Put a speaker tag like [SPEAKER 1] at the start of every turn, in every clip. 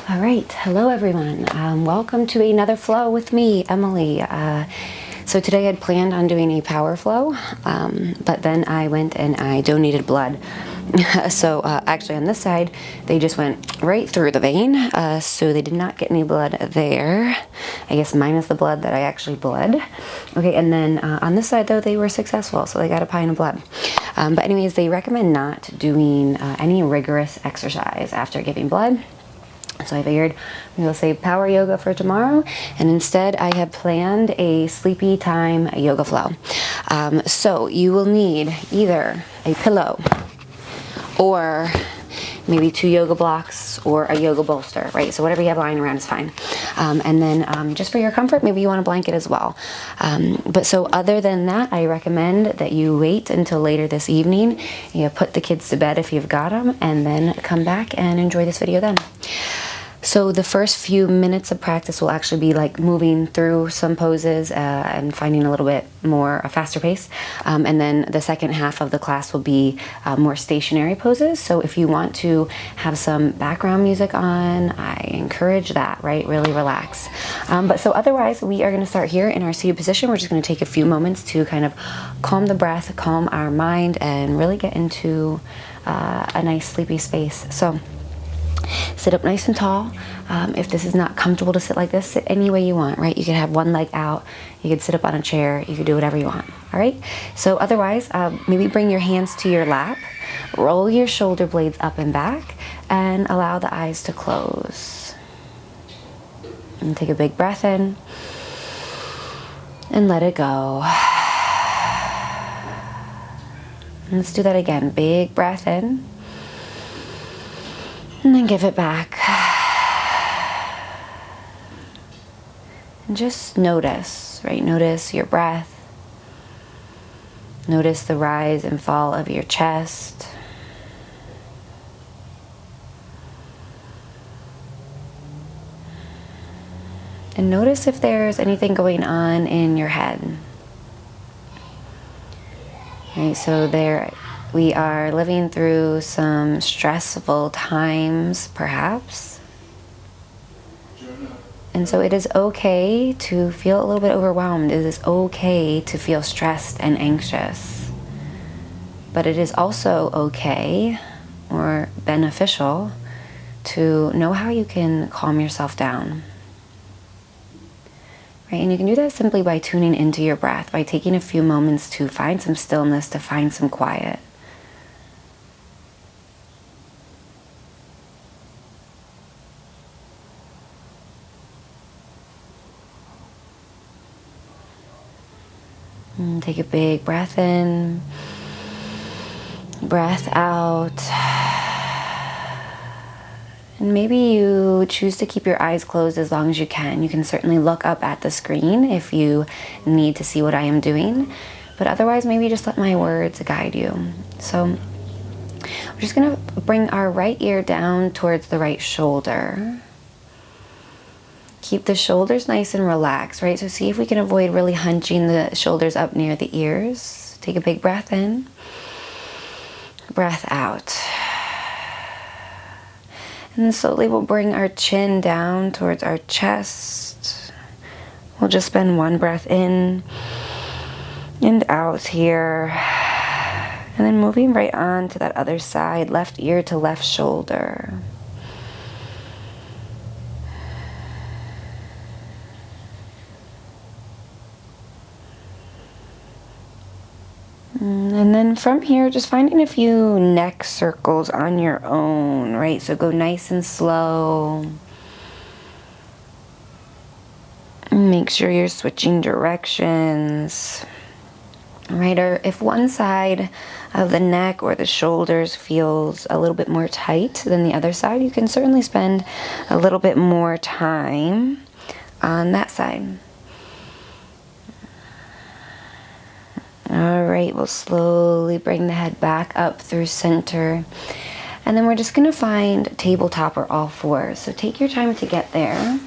[SPEAKER 1] All right, hello everyone. Welcome to another flow with me, Emily. So today I'd planned on doing a power flow, but then I went and I donated blood. So actually on this side, they just went right through the vein, so they did not get any blood there. I guess minus the blood that I actually bled. Okay, and then on this side though, they were successful, so they got a pint of blood. But anyways, they recommend not doing any rigorous exercise after giving blood. So I figured we'll say power yoga for tomorrow, and instead I have planned a sleepy time yoga flow. So you will need either a pillow or maybe 2 yoga blocks or a yoga bolster, right? So whatever you have lying around is fine. And then just for your comfort, maybe you want a blanket as well. But so other than that, I recommend that you wait until later this evening. You put the kids to bed if you've got them, and then come back and enjoy this video then. So the first few minutes of practice will actually be like moving through some poses and finding a little bit more a faster pace. And then the second half of the class will be more stationary poses. So if you want to have some background music on, I encourage that, right? Really relax. But so otherwise, we are going to start here in our seated position. We're just going to take a few moments to kind of calm the breath, calm our mind, and really get into a nice sleepy space. So sit up nice and tall. If this is not comfortable to sit like this, sit any way you want, right? You could have one leg out, you could sit up on a chair, you could do whatever you want, all right? So otherwise, maybe bring your hands to your lap, roll your shoulder blades up and back, and allow the eyes to close. And take a big breath in, and let it go. And let's do that again. Big breath in, and then give it back. And just notice, right? Notice your breath. Notice the rise and fall of your chest. And notice if there's anything going on in your head. Right, so there we are living through some stressful times, perhaps. And so it is okay to feel a little bit overwhelmed. It is okay to feel stressed and anxious. But it is also okay or beneficial to know how you can calm yourself down. Right? And you can do that simply by tuning into your breath, by taking a few moments to find some stillness, to find some quiet. And take a big breath in, breath out. And maybe you choose to keep your eyes closed as long as you can. You can certainly look up at the screen if you need to see what I am doing. But otherwise, maybe just let my words guide you. So we're just going to bring our right ear down towards the right shoulder. Keep the shoulders nice and relaxed, right? So see if we can avoid really hunching the shoulders up near the ears. Take a big breath in, breath out. And then slowly we'll bring our chin down towards our chest. We'll just spend one breath in and out here. And then moving right on to that other side, left ear to left shoulder. And then from here, just finding a few neck circles on your own, right? So go nice and slow. Make sure you're switching directions, right? Or if one side of the neck or the shoulders feels a little bit more tight than the other side, you can certainly spend a little bit more time on that side. All right, we'll slowly bring the head back up through center. And then we're just going to find tabletop or all fours. So take your time to get there.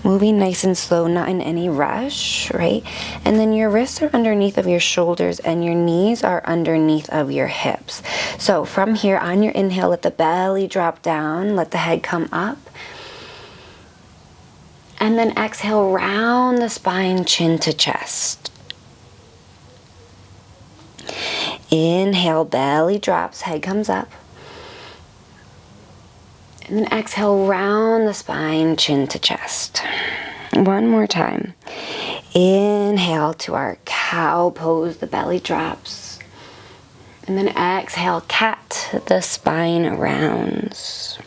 [SPEAKER 1] Moving nice and slow, not in any rush, right? And then your wrists are underneath of your shoulders and your knees are underneath of your hips. So from here, on your inhale, let the belly drop down, let the head come up. And then exhale, round the spine, chin to chest. Inhale, belly drops, head comes up. And then exhale, round the spine, chin to chest. One more time. Inhale to our cow pose, the belly drops. And then exhale, cat, the spine rounds.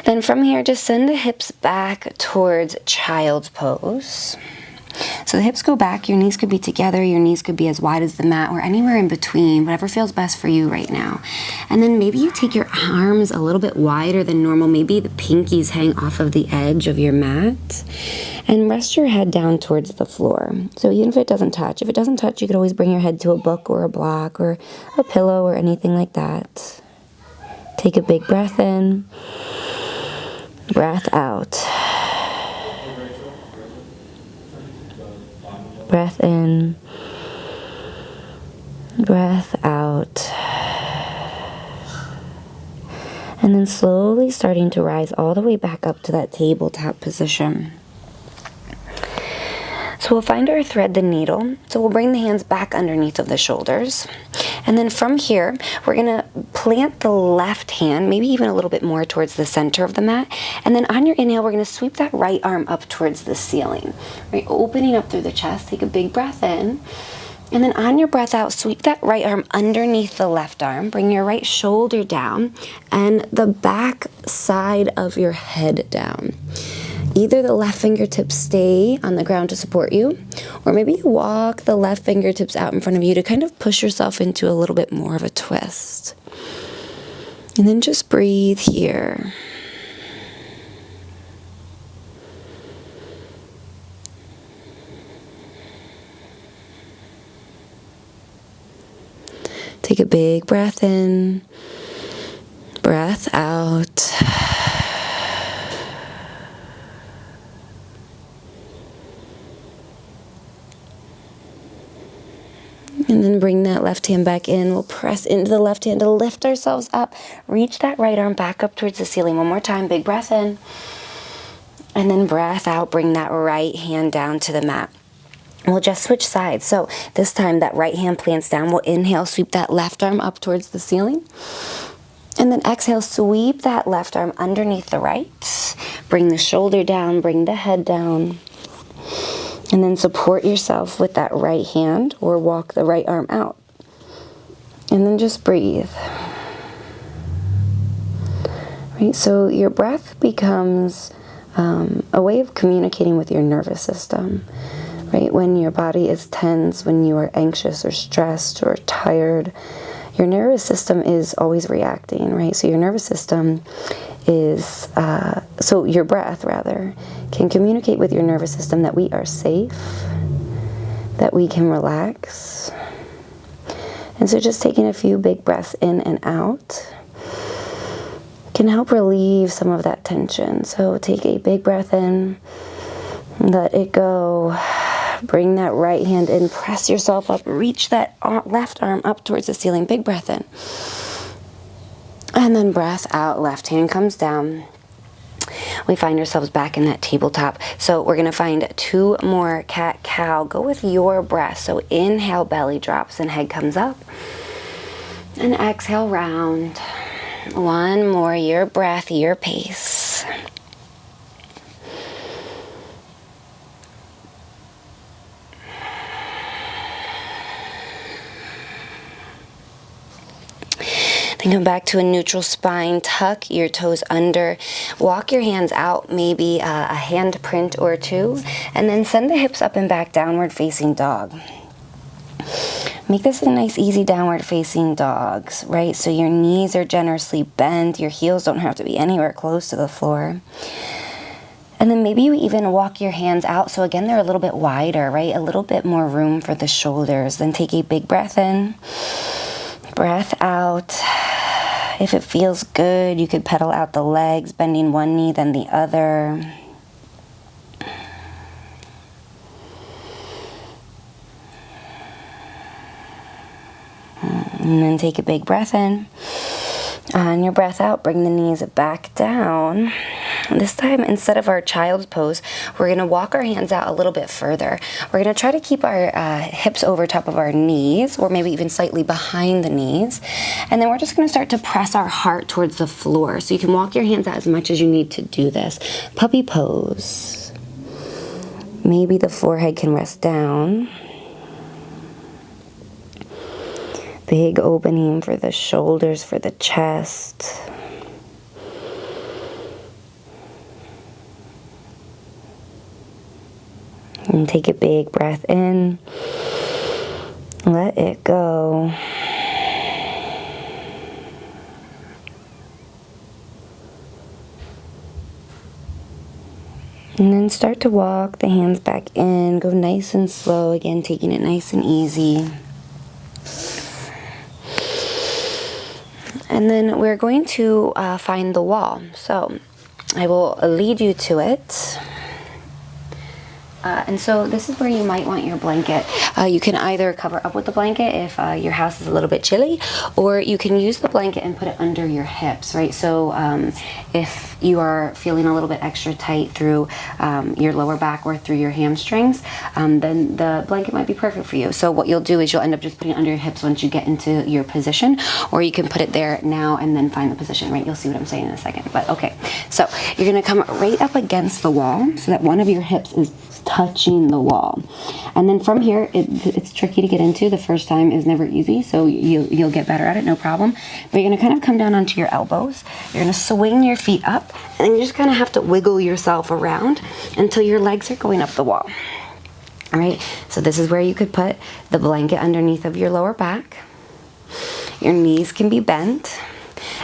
[SPEAKER 1] Then from here, just send the hips back towards child's pose. So the hips go back, your knees could be together, your knees could be as wide as the mat or anywhere in between, whatever feels best for you right now. And then maybe you take your arms a little bit wider than normal, maybe the pinkies hang off of the edge of your mat, and rest your head down towards the floor. So even if it doesn't touch, you could always bring your head to a book or a block or a pillow or anything like that. Take a big breath in, breath out. Breath in, breath out. And then slowly starting to rise all the way back up to that tabletop position. So we'll find our thread, the needle. So we'll bring the hands back underneath of the shoulders. And then from here, we're gonna plant the left hand, maybe even a little bit more towards the center of the mat. And then on your inhale, we're gonna sweep that right arm up towards the ceiling, right? Opening up through the chest, take a big breath in. And then on your breath out, sweep that right arm underneath the left arm. Bring your right shoulder down and the back side of your head down. Either the left fingertips stay on the ground to support you, or maybe you walk the left fingertips out in front of you to kind of push yourself into a little bit more of a twist. And then just breathe here. Take a big breath in, breath out. And then bring that left hand back in. We'll press into the left hand to lift ourselves up. Reach that right arm back up towards the ceiling. One more time, big breath in. And then breath out, bring that right hand down to the mat. We'll just switch sides. So this time that right hand plants down. We'll inhale, sweep that left arm up towards the ceiling. And then exhale, sweep that left arm underneath the right. Bring the shoulder down, bring the head down. And then support yourself with that right hand or walk the right arm out. And then just breathe. Right, so your breath becomes a way of communicating with your nervous system. Right, when your body is tense, when you are anxious or stressed or tired, your nervous system is always reacting, right? So your nervous system is, so your breath rather, can communicate with your nervous system that we are safe, that we can relax. And so just taking a few big breaths in and out can help relieve some of that tension. So take a big breath in, let it go. Bring that right hand in, press yourself up, reach that left arm up towards the ceiling. Big breath in. And then breath out, left hand comes down. We find ourselves back in that tabletop. So we're gonna find 2 more cat-cow. Go with your breath. So inhale, belly drops and head comes up. And exhale, round. One more, your breath, your pace. Then come back to a neutral spine, tuck your toes under, walk your hands out, maybe a hand print or 2, and then send the hips up and back, downward facing dog. Make this a nice easy downward facing dog, right? So your knees are generously bent, your heels don't have to be anywhere close to the floor. And then maybe you even walk your hands out, so again they're a little bit wider, right? A little bit more room for the shoulders. Then take a big breath in, breath out. If it feels good, you could pedal out the legs, bending one knee, then the other. And then take a big breath in. On your breath out, bring the knees back down. This time, instead of our child's pose, we're going to walk our hands out a little bit further. We're going to try to keep our hips over top of our knees, or maybe even slightly behind the knees. And then we're just going to start to press our heart towards the floor. So you can walk your hands out as much as you need to do this. Puppy pose. Maybe the forehead can rest down. Big opening for the shoulders, for the chest. And take a big breath in. Let it go. And then start to walk the hands back in. Go nice and slow. Again, taking it nice and easy. And then we're going to find the wall. So I will lead you to it. And so this is where you might want your blanket. You can either cover up with the blanket if your house is a little bit chilly, or you can use the blanket and put it under your hips, right? So if you are feeling a little bit extra tight through your lower back or through your hamstrings, then the blanket might be perfect for you. So what you'll do is you'll end up just putting it under your hips once you get into your position, or you can put it there now and then find the position, right? You'll see what I'm saying in a second. But okay, so you're gonna come right up against the wall so that one of your hips is touching the wall. And then from here, it's tricky to get into. The first time is never easy, so you'll get better at it, no problem. But you're gonna kind of come down onto your elbows. You're gonna swing your feet up, and then you just kind of have to wiggle yourself around until your legs are going up the wall. All right, so this is where you could put the blanket underneath of your lower back. Your knees can be bent.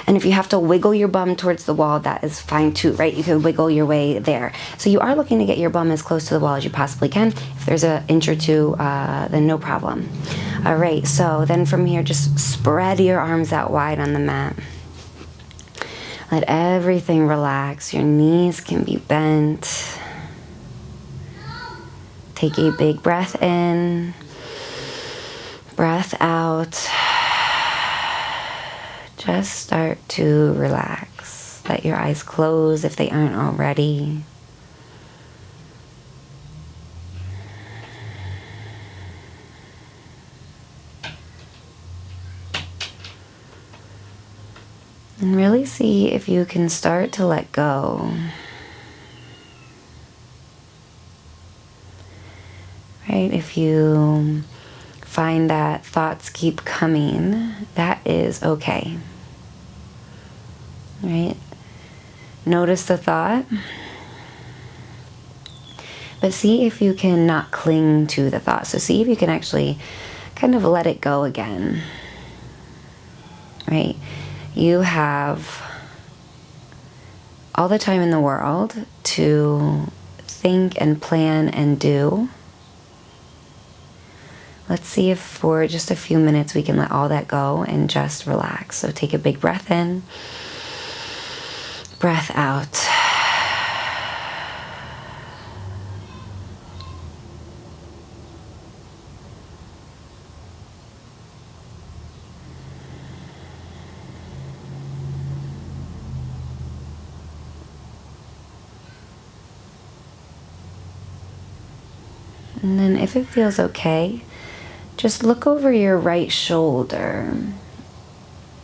[SPEAKER 1] And if you have to wiggle your bum towards the wall, that is fine too, right? You can wiggle your way there. So you are looking to get your bum as close to the wall as you possibly can. If there's an inch or two, then no problem. All right, so then from here, just spread your arms out wide on the mat. Let everything relax. Your knees can be bent. Take a big breath in, breath out. Just start to relax. Let your eyes close if they aren't already. And really see if you can start to let go. Right? If you find that thoughts keep coming, that is okay. Right? Notice the thought, but see if you can not cling to the thought. So see if you can actually kind of let it go again. Right? You have all the time in the world to think and plan and do. Let's see if for just a few minutes we can let all that go and just relax. So take a big breath in, breath out. And then if it feels okay, just look over your right shoulder.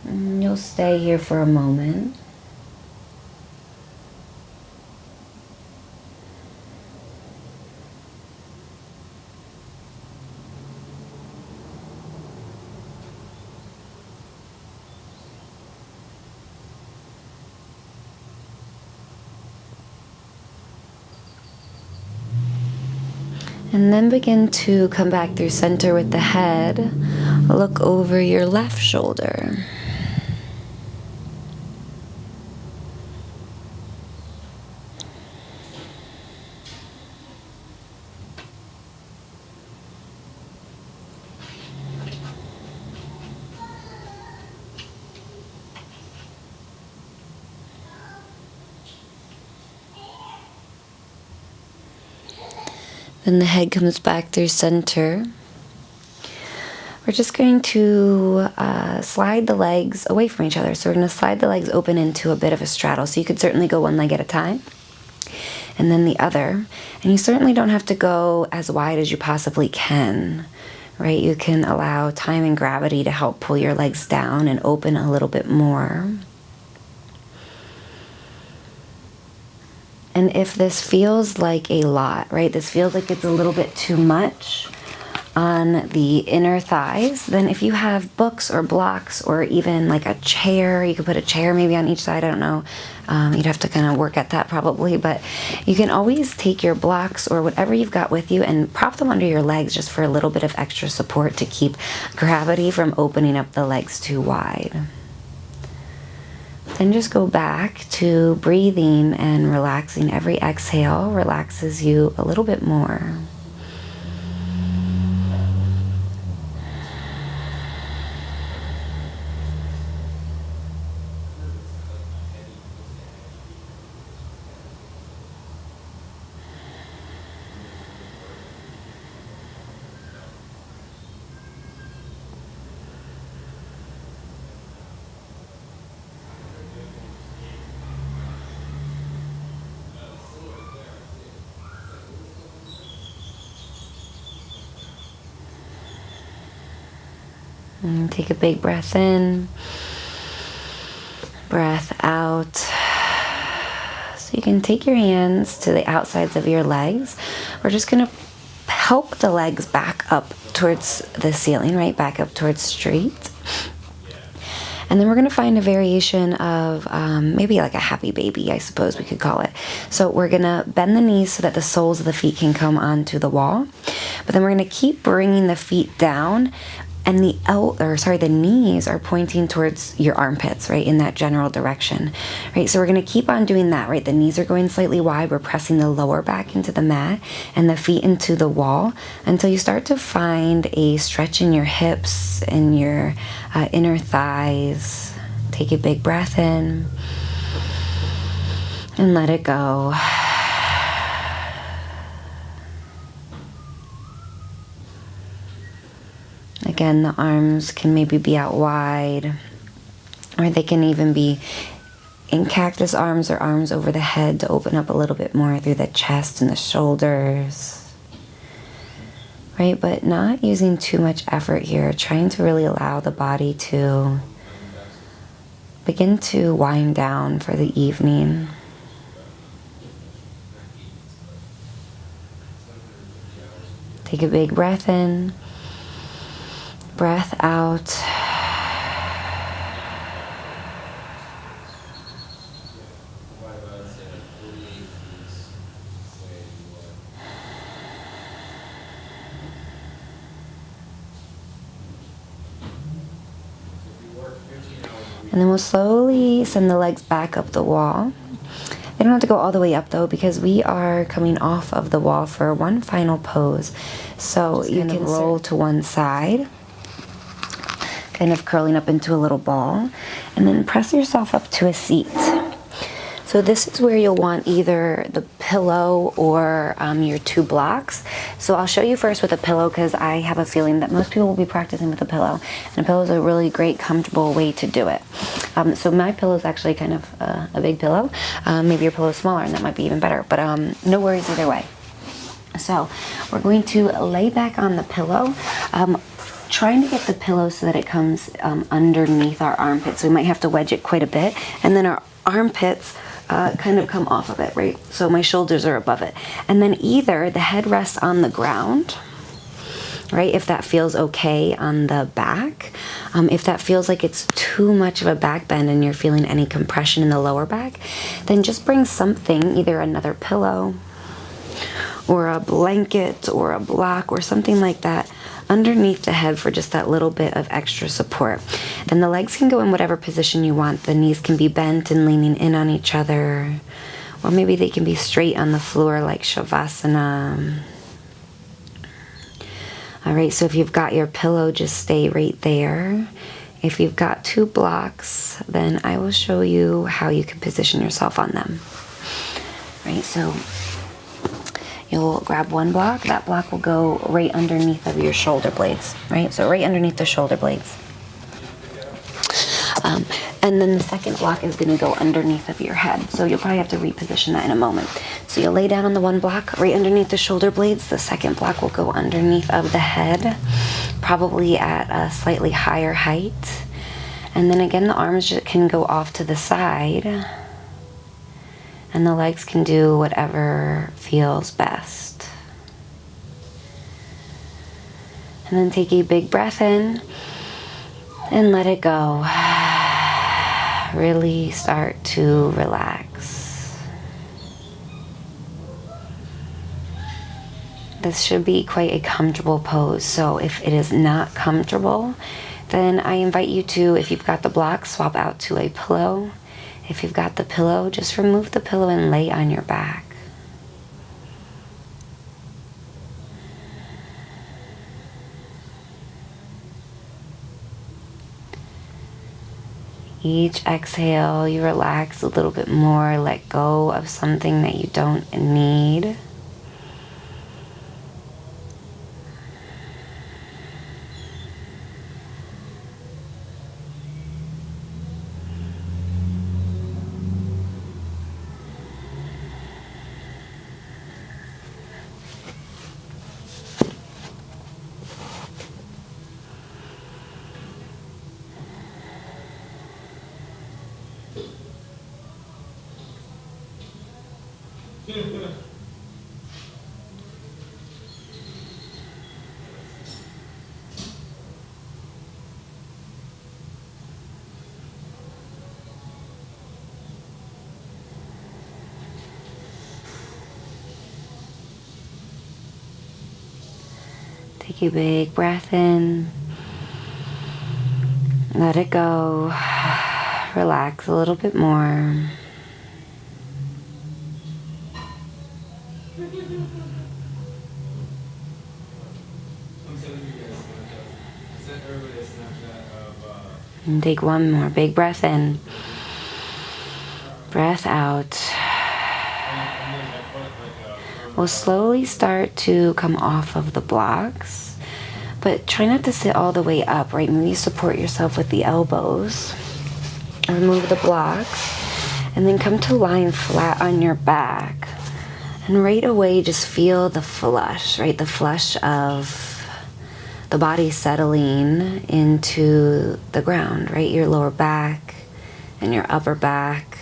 [SPEAKER 1] And you'll stay here for a moment. And then begin to come back through center with the head. Look over your left shoulder. Then the head comes back through center. we're just going to slide the legs away from each other. So we're going to slide the legs open into a bit of a straddle. So you could certainly go one leg at a time and then the other. And you certainly don't have to go as wide as you possibly can, right? You can allow time and gravity to help pull your legs down and open a little bit more. And if this feels like a lot, right? This feels like it's a little bit too much on the inner thighs, then if you have books or blocks or even like a chair, you could put a chair maybe on each side, I don't know. You'd have to kind of work at that probably, but you can always take your blocks or whatever you've got with you and prop them under your legs just for a little bit of extra support to keep gravity from opening up the legs too wide. Then just go back to breathing and relaxing. Every exhale relaxes you a little bit more. And take a big breath in, breath out. So you can take your hands to the outsides of your legs. We're just going to help the legs back up towards the ceiling, right? Back up towards straight. And then we're going to find a variation of maybe like a happy baby, I suppose we could call it. So we're going to bend the knees so that the soles of the feet can come onto the wall. But then we're going to keep bringing the feet down, and the knees are pointing towards your armpits, right, in that general direction, right? So we're going to keep on doing that, right? The knees are going slightly wide. We're pressing the lower back into the mat and the feet into the wall until you start to find a stretch in your hips and your inner thighs. Take a big breath in and let it go. Again, the arms can maybe be out wide, or they can even be in cactus arms or arms over the head to open up a little bit more through the chest and the shoulders, right? But not using too much effort here, trying to really allow the body to begin to wind down for the evening. Take a big breath in. Breath out. And then we'll slowly send the legs back up the wall. They don't have to go all the way up though, because we are coming off of the wall for one final pose. So you can roll to one side, kind of curling up into a little ball, and then press yourself up to a seat. So this is where you'll want either the pillow or your two blocks. So I'll show you first with a pillow, because I have a feeling that most people will be practicing with a pillow, and a pillow is a really great, comfortable way to do it. So my pillow is actually kind of a big pillow. Maybe your pillow is smaller, and that might be even better, but no worries either way. So we're going to lay back on the pillow, trying to get the pillow so that it comes underneath our armpits. So we might have to wedge it quite a bit, and then our armpits kind of come off of it, right? So my shoulders are above it. And then either the head rests on the ground, right? If that feels okay on the back. If that feels like it's too much of a back bend and you're feeling any compression in the lower back, then just bring something, either another pillow or a blanket or a block or something like that, underneath the head for just that little bit of extra support. Then the legs can go in whatever position you want. The knees can be bent and leaning in on each other, or maybe they can be straight on the floor like Shavasana. All right, so if you've got your pillow, just stay right there. If you've got two blocks, then I will show you how you can position yourself on them. Right, so You'll grab one block. That block will go right underneath of your shoulder blades, right? So right underneath the shoulder blades. And then the second block is going to go underneath of your head. So you'll probably have to reposition that in a moment. So you'll lay down on the one block right underneath the shoulder blades. The second block will go underneath of the head, probably at a slightly higher height. And then again, the arms can go off to the side. And the legs can do whatever feels best. And then take a big breath in and let it go. Really start to relax. This should be quite a comfortable pose. So if it is not comfortable, then I invite you to, if you've got the block, swap out to a pillow. If you've got the pillow, just remove the pillow and lay on your back. Each exhale, you relax a little bit more, let go of something that you don't need. Take a big breath in. Let it go. Relax a little bit more. And take one more big breath in. Breath out. We'll slowly start to come off of the blocks, but try not to sit all the way up, right? Maybe support yourself with the elbows. Remove the blocks, and then come to lying flat on your back. And right away, just feel the flush, right? The flush of the body settling into the ground, right? Your lower back and your upper back.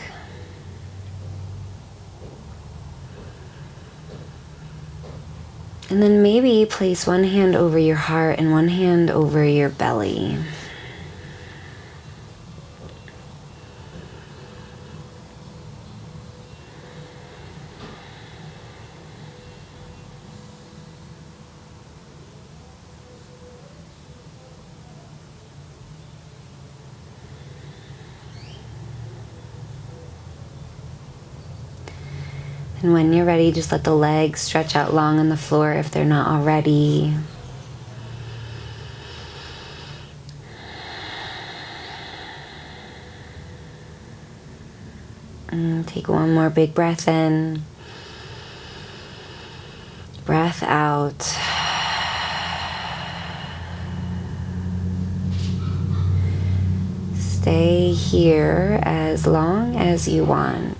[SPEAKER 1] And then maybe place one hand over your heart and one hand over your belly. And when you're ready, just let the legs stretch out long on the floor if they're not already. And take one more big breath in. Breath out. Stay here as long as you want.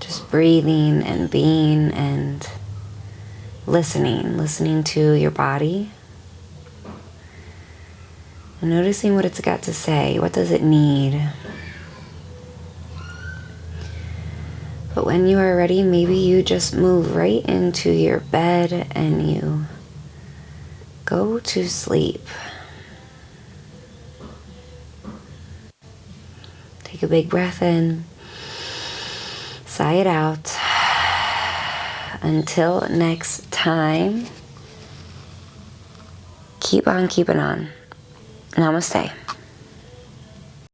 [SPEAKER 1] Just breathing and being and listening to your body. And noticing what it's got to say. What does it need? But when you are ready, maybe you just move right into your bed and you go to sleep. Take a big breath in. Sigh it out. Until next time, keep on keeping on. Namaste.